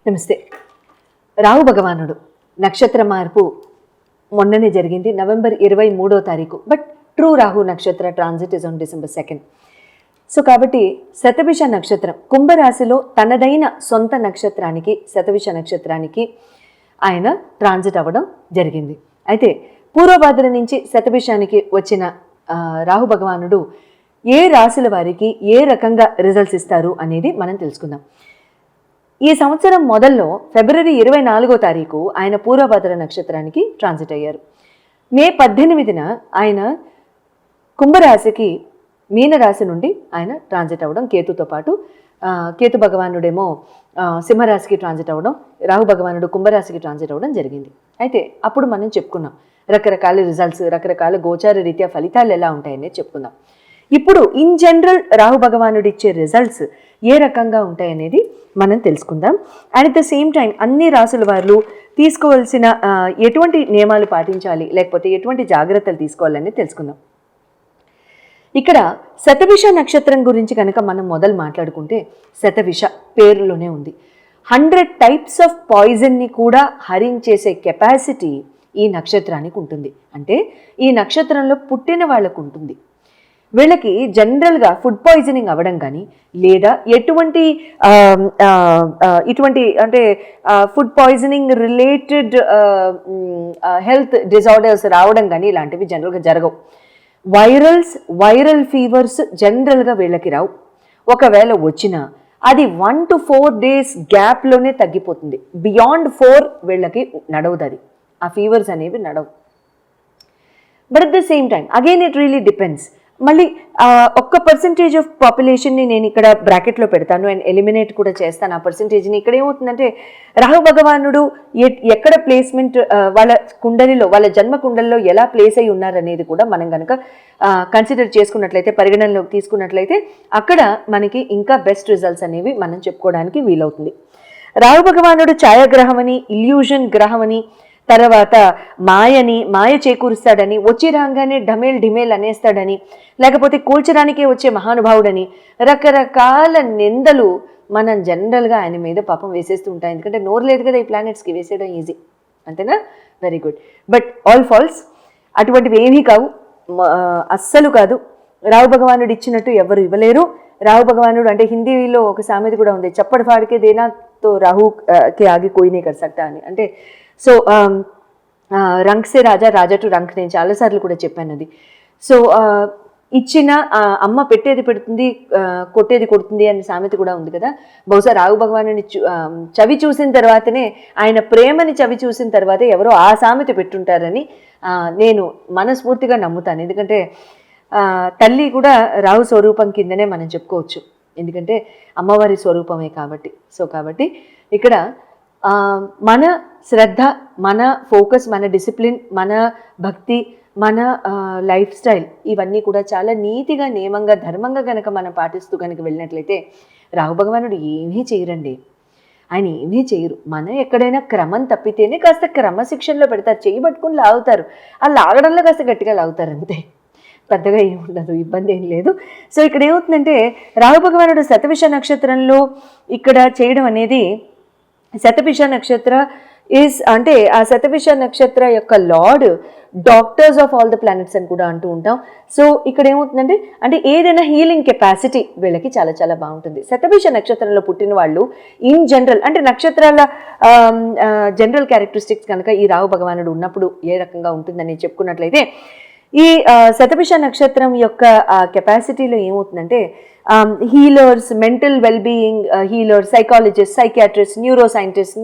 నమస్తే. రాహు భగవానుడు నక్షత్ర మార్పు మొన్ననే జరిగింది, నవంబర్ 23వ తారీఖు. బట్ ట్రూ రాహు నక్షత్ర transit is on December 2nd. So కాబట్టి శతభిష నక్షత్రం కుంభరాశిలో తనదైన సొంత నక్షత్రానికి శతభిష నక్షత్రానికి ఆయన ట్రాన్సిట్ అవ్వడం జరిగింది. అయితే పూర్వభాద్ర నుంచి శతభిషానికి వచ్చిన రాహు భగవానుడు ఏ రాశుల వారికి ఏ రకంగా రిజల్ట్స్ ఇస్తారు అనేది మనం తెలుసుకుందాం. ఈ సంవత్సరం మొదల్లో ఫిబ్రవరి 24వ తారీఖు ఆయన పూర్వభద్ర నక్షత్రానికి ట్రాన్సిట్ అయ్యారు. మే 18న ఆయన కుంభరాశికి మీనరాశి నుండి ఆయన ట్రాన్సిట్ అవ్వడం, కేతుతో పాటు కేతు భగవానుడేమో సింహరాశికి ట్రాన్సిట్ అవ్వడం, రాహు భగవానుడు కుంభరాశికి ట్రాన్సిట్ అవ్వడం జరిగింది. అయితే అప్పుడు మనం చెప్పుకున్నాం రకరకాల రిజల్ట్స్, రకరకాల గోచార రీత్యా ఫలితాలు ఎలా ఉంటాయనేది చెప్పుకుందాం. ఇప్పుడు ఇన్ జనరల్ రాహు భగవానుడు ఇచ్చే రిజల్ట్స్ ఏ రకంగా ఉంటాయనేది మనం తెలుసుకుందాం. And at the same time అన్ని రాసుల వారు తీసుకోవాల్సిన ఎటువంటి నియమాలు పాటించాలి, లేకపోతే ఎటువంటి జాగ్రత్తలు తీసుకోవాలని తెలుసుకుందాం. ఇక్కడ శతభిష నక్షత్రం గురించి కనుక మనం మొదలు మాట్లాడుకుంటే, శతభిష పేరులోనే ఉంది. 100 టైప్స్ ఆఫ్ పాయిజన్ని కూడా హరించేసే కెపాసిటీ ఈ నక్షత్రానికి ఉంటుంది. అంటే ఈ నక్షత్రంలో పుట్టిన వాళ్ళకు ఉంటుంది. వీళ్ళకి జనరల్గా ఫుడ్ పాయిజనింగ్ అవ్వడం కానీ, లేదా ఇటువంటి అంటే food poisoning related health disorders రావడం కానీ ఇలాంటివి జనరల్గా జరగవు. వైరల్ ఫీవర్స్ జనరల్గా వీళ్ళకి రావు. ఒకవేళ వచ్చినా అది 1 to 4 days గ్యాప్లోనే తగ్గిపోతుంది. బియాండ్ 4 వీళ్ళకి నడవదు, అది ఆ ఫీవర్స్ అనేవి నడవు. But at the same time again it really depends. మళ్ళీ ఒక్క పర్సంటేజ్ ఆఫ్ పాపులేషన్ని నేను ఇక్కడ బ్రాకెట్లో పెడతాను అండ్ ఎలిమినేట్ కూడా చేస్తాను ఆ పర్సంటేజ్ని. ఇక్కడ ఏమవుతుందంటే రాహు భగవానుడు ఎక్కడ ప్లేస్మెంట్ వాళ్ళ కుండలిలో, వాళ్ళ జన్మ కుండలిలో ఎలా ప్లేస్ అయి ఉన్నారనేది కూడా మనం కనుక కన్సిడర్ చేసుకున్నట్లయితే, పరిగణనలోకి తీసుకున్నట్లయితే అక్కడ మనకి ఇంకా బెస్ట్ రిజల్ట్స్ అనేవి మనం చెప్పుకోవడానికి వీలవుతుంది. రాహు భగవానుడు ఛాయాగ్రహం అని, ఇల్యూజన్ గ్రహం అని, తర్వాత మాయ చేకూరుస్తాడని, వచ్చి రాగానే ఢమేల్ అనేస్తాడని, లేకపోతే కూల్చడానికే వచ్చే మహానుభావుడని రకరకాల నిందలు మనం జనరల్గా ఆయన మీద పాపం వేసేస్తూ ఉంటాం. ఎందుకంటే నోరు లేదు కదా ఈ ప్లానెట్స్కి, వేసేయడం ఈజీ, అంతేనా? Very good. But all false, అటువంటివి ఏమీ కావు, అస్సలు కాదు. రాహు భగవానుడు ఇచ్చినట్టు ఎవరు ఇవ్వలేరు. రాహు భగవానుడు అంటే హిందీలో ఒక సామెత కూడా ఉంది, చప్పటి ఫాడికే దేనాతో రాహుకి ఆగి కోయినే కర్ సక్తా అని. అంటే so రంక్ say Raja, Raja to రంక్, నేను చాలాసార్లు కూడా చెప్పాను అది. సో ఇచ్చిన అమ్మ పెట్టేది పెడుతుంది, కొట్టేది కొడుతుంది అనే సామెత కూడా ఉంది కదా. బహుశా రాహు భగవానుని చవి చూసిన తర్వాతనే, ఆయన ప్రేమని చవి చూసిన తర్వాతే ఎవరో ఆ సామెత పెట్టుంటారని నేను మనస్ఫూర్తిగా నమ్ముతాను. ఎందుకంటే తల్లి కూడా రాహు స్వరూపం కిందనే మనం చెప్పుకోవచ్చు, ఎందుకంటే అమ్మవారి స్వరూపమే కాబట్టి. సో కాబట్టి ఇక్కడ మన శ్రద్ధ, మన ఫోకస్, మన డిసిప్లిన్, మన భక్తి, మన లైఫ్ స్టైల్ ఇవన్నీ కూడా చాలా నీతిగా, నియమంగా, ధర్మంగా కనుక మనం పాటిస్తూ కనుక వెళ్ళినట్లయితే రాహు భగవానుడు ఏమీ చేయరండి. ఆయన ఏమీ చేయరు. మనం ఎక్కడైనా క్రమం తప్పితేనే కాస్త క్రమశిక్షణలో పెడతారు, చేయి పట్టుకుని లాగుతారు. ఆ లాగడంలో కాస్త గట్టిగా లాగుతారు, అంతే, పెద్దగా ఏముండదు, ఇబ్బంది ఏం లేదు. సో ఇక్కడ ఏమవుతుందంటే రాహు భగవానుడు శతభిష నక్షత్రంలో ఇక్కడ చేయడం అనేది, శతభిష నక్షత్ర అంటే ఆ శతభిష నక్షత్ర యొక్క lord doctors of all the planets అని కూడా అంటూ ఉంటాం. సో ఇక్కడ ఏమవుతుందంటే, అంటే ఏదైనా హీలింగ్ కెపాసిటీ వీళ్ళకి చాలా చాలా బాగుంటుంది. శతభిష నక్షత్రంలో పుట్టిన వాళ్ళు ఇన్ జనరల్, అంటే నక్షత్రాల జనరల్ క్యారెక్టరిస్టిక్స్ కనుక ఈ రాహు భగవానుడు ఉన్నప్పుడు ఏ రకంగా ఉంటుందని చెప్పుకున్నట్లయితే, ఈ శతభిష నక్షత్రం యొక్క కెపాసిటీలో ఏమవుతుందంటే, healers, mental wellbeing healers, psychologist, psychiatrist, neuro scientist,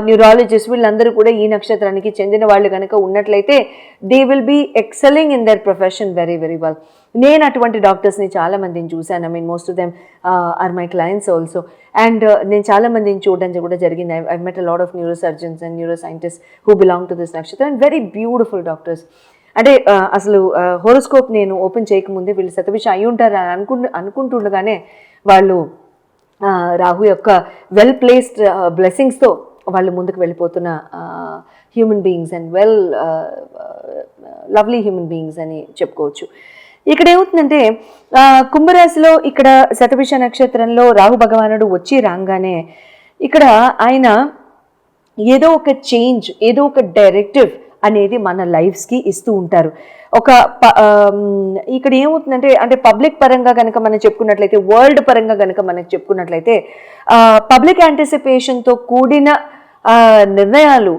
neurologist వీళ్ళందరూ కూడా ఈ నక్షత్రానికి చెందిన వాళ్ళు కనుక ఉన్నట్లయితే they will be excelling in their profession very very well. నేను అటువంటి డాక్టర్స్ని చాలామందిని చూశాను. I mean most of them are my clients also. And నేను చాలామందిని చూడడం కూడా జరిగింది. I met a lot of neuro surgeons and neuro scientist who belong to this నక్షత్రం అండ్ వెరీ బ్యూటిఫుల్ డాక్టర్స్. అంటే అసలు హోరోస్కోప్ నేను ఓపెన్ చేయకముందే వీళ్ళు శతభిష అయి ఉంటారు అనుకుంటుండగానే వాళ్ళు రాహు యొక్క వెల్ ప్లేస్డ్ బ్లెస్సింగ్స్తో వాళ్ళు ముందుకు వెళ్ళిపోతున్న human beings and lovely human beings అని చెప్పుకోవచ్చు. ఇక్కడ ఏమవుతుందంటే కుంభరాశిలో ఇక్కడ శతభిష నక్షత్రంలో రాహు భగవానుడు వచ్చి రాగానే ఇక్కడ ఆయన ఏదో ఒక చేంజ్, ఏదో ఒక డైరెక్టివ్ అనేది మన లైఫ్స్కి ఇస్తూ ఉంటారు. ఇక్కడ ఏమవుతుందంటే, అంటే పబ్లిక్ పరంగా కనుక మనం చెప్పుకున్నట్లయితే, వరల్డ్ పరంగా కనుక మనకు చెప్పుకున్నట్లయితే, పబ్లిక్ యాంటిసిపేషన్తో కూడిన నిర్ణయాలు,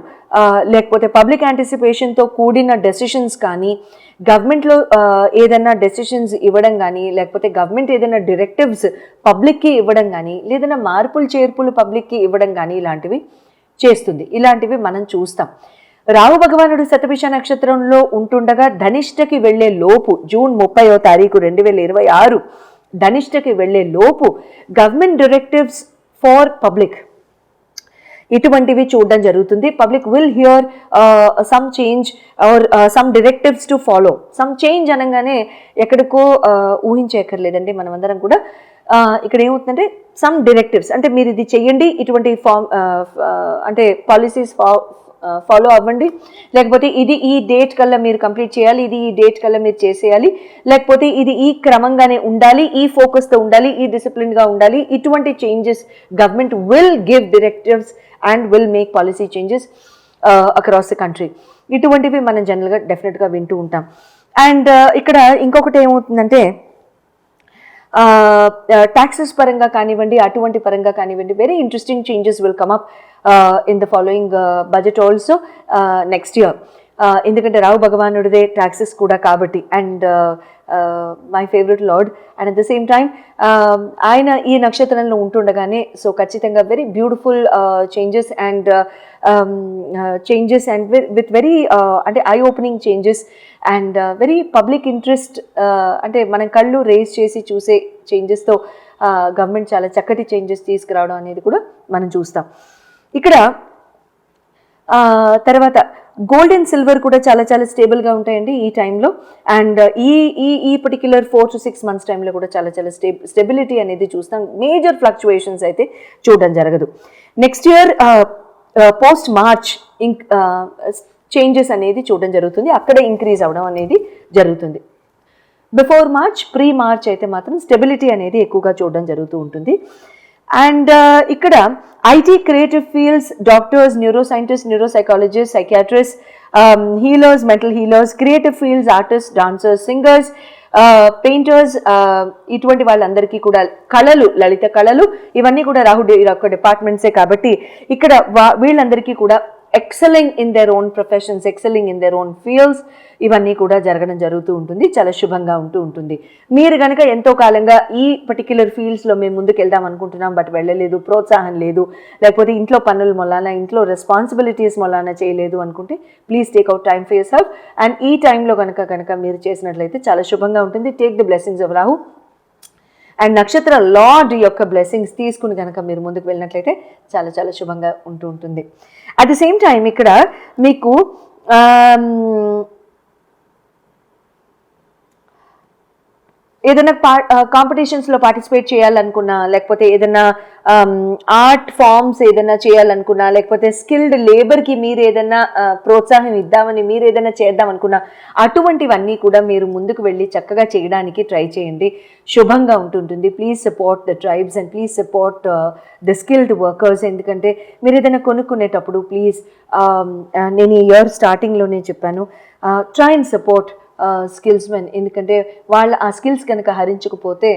లేకపోతే పబ్లిక్ యాంటిసిపేషన్తో కూడిన డెసిషన్స్ కానీ, గవర్నమెంట్లో ఏదైనా డెసిషన్స్ ఇవ్వడం కానీ, లేకపోతే గవర్నమెంట్ ఏదైనా డైరెక్టివ్స్ పబ్లిక్కి ఇవ్వడం కానీ, లేదన్నా మార్పులు చేర్పులు పబ్లిక్కి ఇవ్వడం కానీ ఇలాంటివి చేస్తుంది. ఇలాంటివి మనం చూస్తాం. రాహు భగవానుడు శతభిష నక్షత్రంలో ఉంటుండగా ధనిష్టకి వెళ్లే లోపు, జూన్ 30వ తారీఖు 2026 ధనిష్టకి వెళ్లే లోపు గవర్నమెంట్ డైరెక్టివ్స్ ఫార్ పబ్లిక్ ఇటువంటివి చూడడం జరుగుతుంది. Public will hear some change or some directives to follow. Some change అనగానే ఎక్కడికో ఊహించేయక్కర్లేదండి. మనమందరం కూడా ఇక్కడ ఏమవుతుందంటే, సమ్ డైరెక్టివ్స్ అంటే మీరు ఇది చెయ్యండి, ఇటువంటి అంటే పాలసీస్ ఫాలో అవ్వండి, లేకపోతే ఇది ఈ డేట్ కల్లా మీరు కంప్లీట్ చేయాలి, ఇది ఈ డేట్ కల్లా మీరు చేసేయాలి, లేకపోతే ఇది ఈ క్రమంగానే ఉండాలి, ఈ ఫోకస్తో ఉండాలి, ఈ డిసిప్లిన్గా ఉండాలి. ఇటువంటి changes government will give directives and will make policy changes across the country. ఇటువంటివి మనం జనరల్గా డెఫినెట్గా వింటూ ఉంటాం. అండ్ ఇక్కడ ఇంకొకటి ఏమవుతుందంటే, taxes పరంగా కానివ్వండి, అటువంటి పరంగా కానివ్వండి, very interesting changes will come up in the following budget also next year. ఎందుకంటే రావు భగవానుడిదే ట్యాక్సెస్ కూడా కాబట్టి, and my favourite lord, and at the same time ఆయన ఈ నక్షత్రంలో ఉంటుండగానే, సో ఖచ్చితంగా very beautiful changes and with very అంటే eye opening changes and very public interest, అంటే మనం కళ్ళు రేజ్ చేసి చూసే చేంజెస్తో గవర్నమెంట్ చాలా చక్కటి చేంజెస్ తీసుకురావడం అనేది కూడా మనం చూస్తాం. ఇక్కడ తర్వాత గోల్డ్ అండ్ సిల్వర్ కూడా చాలా చాలా స్టేబుల్గా ఉంటాయండి ఈ టైంలో. అండ్ ఈ పర్టిక్యులర్ 4 to 6 months టైంలో కూడా చాలా చాలా స్టెబిలిటీ అనేది చూస్తాం. మేజర్ ఫ్లక్చువేషన్స్ అయితే చూడడం జరగదు. Next year post March changes అనేది చూడడం జరుగుతుంది. అక్కడే ఇంక్రీజ్ అవ్వడం అనేది జరుగుతుంది. బిఫోర్ మార్చ్, ప్రీ మార్చ్ అయితే మాత్రం స్టెబిలిటీ అనేది ఎక్కువగా చూడడం జరుగుతూ ఉంటుంది. అండ్ ఇక్కడ IT, creative fields, doctors, neuro scientist, neuro psychologist, psychiatrist, healers, mental healers, creative fields, artist, dancers, singers, painters, ఇటువంటి వాళ్ళందరికీ కూడా కళలు, లలిత కళలు, ఇవన్నీ కూడా రాహు యొక్క డిపార్ట్మెంట్సే కాబట్టి ఇక్కడ వీళ్ళందరికీ కూడా excelling in their own professions, excelling in their own fields, ఇవన్నీ కూడా జరగడం జరుగుతూ ఉంటుంది. చాలా శుభంగా ఉంటూ ఉంటుంది. మీరు కనుక ఎంతో కాలంగా ఈ పర్టిక్యులర్ ఫీల్డ్స్లో మేము ముందుకు వెళ్దాం అనుకుంటున్నాం, బట్ వెళ్ళలేదు, ప్రోత్సాహం లేదు, లేకపోతే ఇంట్లో పనుల మొలాన, ఇంట్లో రెస్పాన్సిబిలిటీస్ మొలాన చేయలేదు అనుకుంటే, please take out time for your self. And ఈ టైంలో కనుక మీరు చేసినట్లయితే చాలా శుభంగా ఉంటుంది. Take the blessings of Rahu and నక్షత్ర లార్డ్ యొక్క బ్లెస్సింగ్స్ తీసుకుని కనుక మీరు ముందుకు వెళ్ళినట్లయితే చాలా చాలా శుభంగా ఉంటూ ఉంటుంది. అట్ ద సేమ్ టైం ఇక్కడ మీకు ఏదైనా కాంపిటీషన్స్లో పార్టిసిపేట్ చేయాలనుకున్నా, లేకపోతే ఏదైనా ఆర్ట్ ఫామ్స్ ఏదైనా చేయాలనుకున్నా, లేకపోతే స్కిల్డ్ లేబర్కి మీరు ఏదైనా ప్రోత్సాహం ఇద్దామని మీరు ఏదైనా చేద్దామనుకున్నా, అటువంటివన్నీ కూడా మీరు ముందుకు వెళ్ళి చక్కగా చేయడానికి ట్రై చేయండి. శుభంగా ఉంటుంటుంది. Please support the tribes and please support the skilled workers. ఎందుకంటే మీరు ఏదైనా కొనుక్కునేటప్పుడు ప్లీజ్, నేను ఈ ఇయర్ స్టార్టింగ్లోనే చెప్పాను, try and support skills men. ఎందుకంటే వాళ్ళ ఆ స్కిల్స్ కనుక హరించకపోతే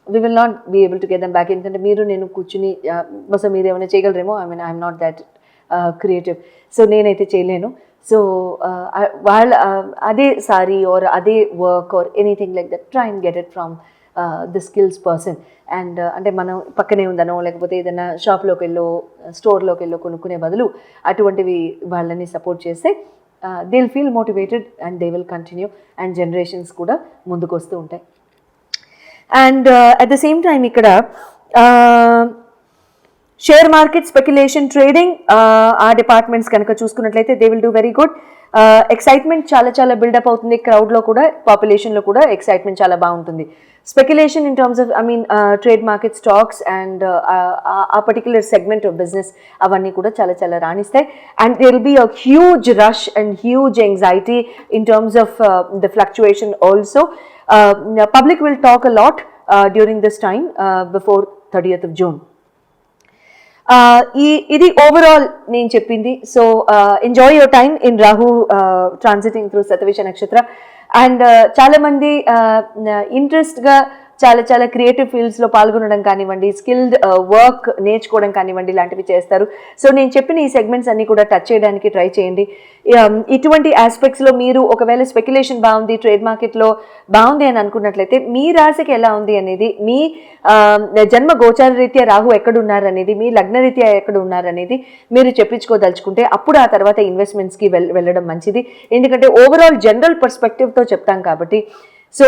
we will not be able to get them back. ఎందుకంటే మీరు నేను కూర్చుని బహుశా మీరు ఏమైనా చేయగలరేమో, I'm not that creative, so నేనైతే చేయలేను. సో వాళ్ళ అదే సారీ ఆర్ అదే work or anything like that, try and get it from the skills person. And అంటే మనం పక్కనే ఉందనో, లేకపోతే ఏదైనా షాప్లోకి వెళ్ళో, స్టోర్లోకి వెళ్ళో కొనుక్కునే బదులు అటువంటివి వాళ్ళని సపోర్ట్ చేస్తే they'll feel motivated and they will continue, and generations కూడా ముందుకు వస్తూ ఉంటాయి. And at the same time ఇక్కడ షేర్ మార్కెట్, స్పెక్యులేషన్, ట్రేడింగ్, ఆ డిపార్ట్మెంట్స్ కనుక చూసుకున్నట్లయితే they will do very good. Excitement చాలా చాలా బిల్డప్ అవుతుంది. క్రౌడ్లో కూడా, పాపులేషన్లో కూడా ఎక్సైట్మెంట్ చాలా బాగుంటుంది. Speculation in terms of trade market, stocks and ఆ పర్టిక్యులర్ సెగ్మెంట్ ఆఫ్ బిజినెస్, అవన్నీ కూడా చాలా చాలా రాణిస్తాయి. And there will be a huge rush and huge anxiety in terms of the fluctuation also. Public will talk a lot during this time before 30th of June. ఇది overall నేను చెప్పింది. So enjoy your time in Rahu transiting through Shatabhisha నక్షత్ర. And చాలా మంది ఇంట్రెస్ట్గా చాలా చాలా creative ఫీల్డ్స్లో పాల్గొనడం కానివ్వండి, స్కిల్డ్ వర్క్ నేర్చుకోవడం కానివ్వండి, ఇలాంటివి చేస్తారు. సో నేను చెప్పిన ఈ సెగ్మెంట్స్ అన్ని కూడా టచ్ చేయడానికి ట్రై చేయండి. ఇటువంటి ఆస్పెక్ట్స్లో మీరు ఒకవేళ స్పెక్యులేషన్ బాగుంది, ట్రేడ్ మార్కెట్లో బాగుంది అని అనుకున్నట్లయితే మీ రాశికి ఎలా ఉంది అనేది, మీ జన్మ గోచార రీత్యా రాహు ఎక్కడున్నారు అనేది, మీ లగ్న రీత్యా ఎక్కడ ఉన్నారు అనేది మీరు చెప్పించుకోదలుచుకుంటే అప్పుడు ఆ తర్వాత ఇన్వెస్ట్మెంట్స్కి వెళ్ళడం మంచిది. ఎందుకంటే ఓవరాల్ జనరల్ పర్స్పెక్టివ్తో చెప్తాం కాబట్టి. So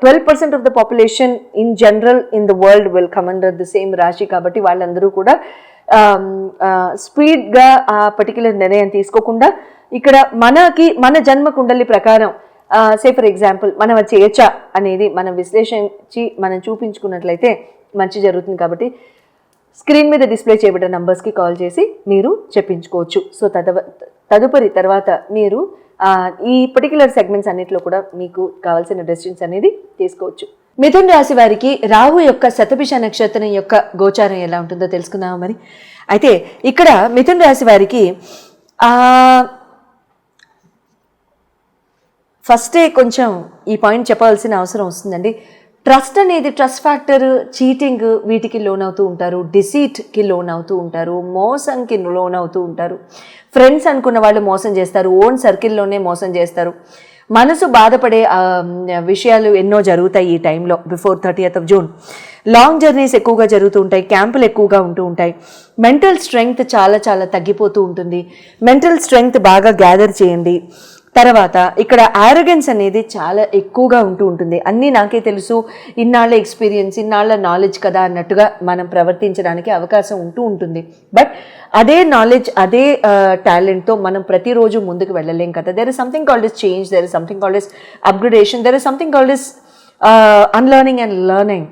12% of the population in general in the world will come under the same రాశి. కాబట్టి వాళ్ళందరూ కూడా స్పీడ్గా ఆ పర్టికులర్ నిర్ణయం తీసుకోకుండా ఇక్కడ మన జన్మ కుండలి ప్రకారం సే ఫర్ ఎగ్జాంపుల్ మనం చేయొచ్చా అనేది మనం విశ్లేషించి మనం చూపించుకున్నట్లయితే మంచి జరుగుతుంది. కాబట్టి స్క్రీన్ మీద డిస్ప్లే చేయబడిన నంబర్స్కి కాల్ చేసి మీరు చెప్పించుకోవచ్చు. సో తదుపరి తర్వాత మీరు ఈ పర్టికులర్ సెగ్మెంట్స్ అన్నిటిలో కూడా మీకు కావాల్సిన డెసిషన్స్ అనేది తీసుకోవచ్చు. మిథున్ రాశి వారికి రాహు యొక్క శతభిష నక్షత్రం యొక్క గోచారం ఎలా ఉంటుందో తెలుసుకుందాం. మరి అయితే ఇక్కడ మిథున్ రాశి వారికి ఫస్టే కొంచెం ఈ పాయింట్ చెప్పాల్సిన అవసరం వస్తుందండి. ట్రస్ట్ అనేది, ట్రస్ట్ ఫ్యాక్టర్, చీటింగ్ వీటికి లోన్ అవుతూ ఉంటారు, డిసీట్కి లోన్ అవుతూ ఉంటారు, మోసంకి లోన్ అవుతూ ఉంటారు. ఫ్రెండ్స్ అనుకున్న వాళ్ళు మోసం చేస్తారు, ఓన్ సర్కిల్లోనే మోసం చేస్తారు. మనసు బాధపడే విషయాలు ఎన్నో జరుగుతాయి ఈ టైంలో. Before 30th of June long journeys ఎక్కువగా జరుగుతూ ఉంటాయి, క్యాంపులు ఎక్కువగా ఉంటూ ఉంటాయి. మెంటల్ స్ట్రెంగ్త్ చాలా చాలా తగ్గిపోతూ ఉంటుంది. మెంటల్ స్ట్రెంగ్త్ బాగా గ్యాదర్ చేయండి. తర్వాత ఇక్కడ ఆరోగెన్స్ అనేది చాలా ఎక్కువగా ఉంటూ ఉంటుంది. అన్నీ నాకే తెలుసు, ఇన్నాళ్ళ ఎక్స్పీరియన్స్, ఇన్నాళ్ళ నాలెడ్జ్ కదా అన్నట్టుగా మనం ప్రవర్తించడానికి అవకాశం ఉంటూ ఉంటుంది. బట్ అదే నాలెడ్జ్, అదే టాలెంట్తో మనం ప్రతిరోజు ముందుకు వెళ్ళలేం కదా. There is something called is change, there is something called is upgradation, there is something called is unlearning and learning.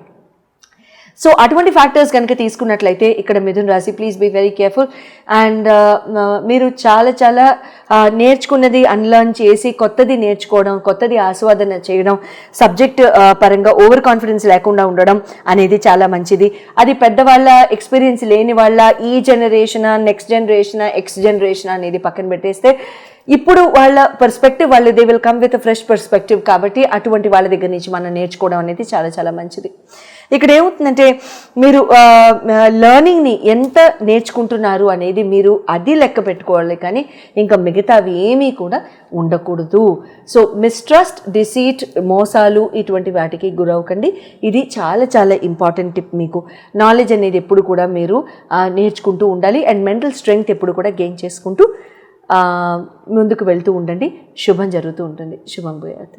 So అటువంటి ఫ్యాక్టర్స్ కనుక తీసుకున్నట్లయితే ఇక్కడ మిథున్ రాశి please be very careful. And మీరు చాలా చాలా నేర్చుకున్నది అన్లర్న్ చేసి కొత్తది నేర్చుకోవడం, కొత్తది ఆస్వాదన చేయడం, సబ్జెక్ట్ పరంగా ఓవర్ కాన్ఫిడెన్స్ లేకుండా ఉండడం అనేది చాలా మంచిది. అది పెద్దవాళ్ళ ఎక్స్పీరియన్స్ లేని వాళ్ళ ఈ generation, next generation, X generation అనేది పక్కన పెట్టేస్తే ఇప్పుడు వాళ్ళ పర్స్పెక్టివ్, వాళ్ళు they will come with fresh perspective. కాబట్టి అటువంటి వాళ్ళ దగ్గర నుంచి మనం నేర్చుకోవడం అనేది చాలా చాలా మంచిది. ఇక్కడ ఏమవుతుందంటే మీరు లెర్నింగ్ని ఎంత నేర్చుకుంటున్నారు అనేది మీరు అది లెక్క పెట్టుకోవాలి, కానీ ఇంకా మిగతావి ఏమీ కూడా ఉండకూడదు. సో మిస్ట్రస్ట్, డిసీట్, మోసాలు ఇటువంటి వాటికి గురవకండి. ఇది చాలా చాలా ఇంపార్టెంట్ టిప్. మీకు నాలెడ్జ్ అనేది ఎప్పుడు కూడా మీరు నేర్చుకుంటూ ఉండాలి. అండ్ మెంటల్ స్ట్రెంగ్త్ ఎప్పుడు కూడా గెయిన్ చేసుకుంటూ ముందుకు వెళ్తూ ఉండండి. శుభం జరుగుతూ ఉంటుంది. శుభం భూయాత్.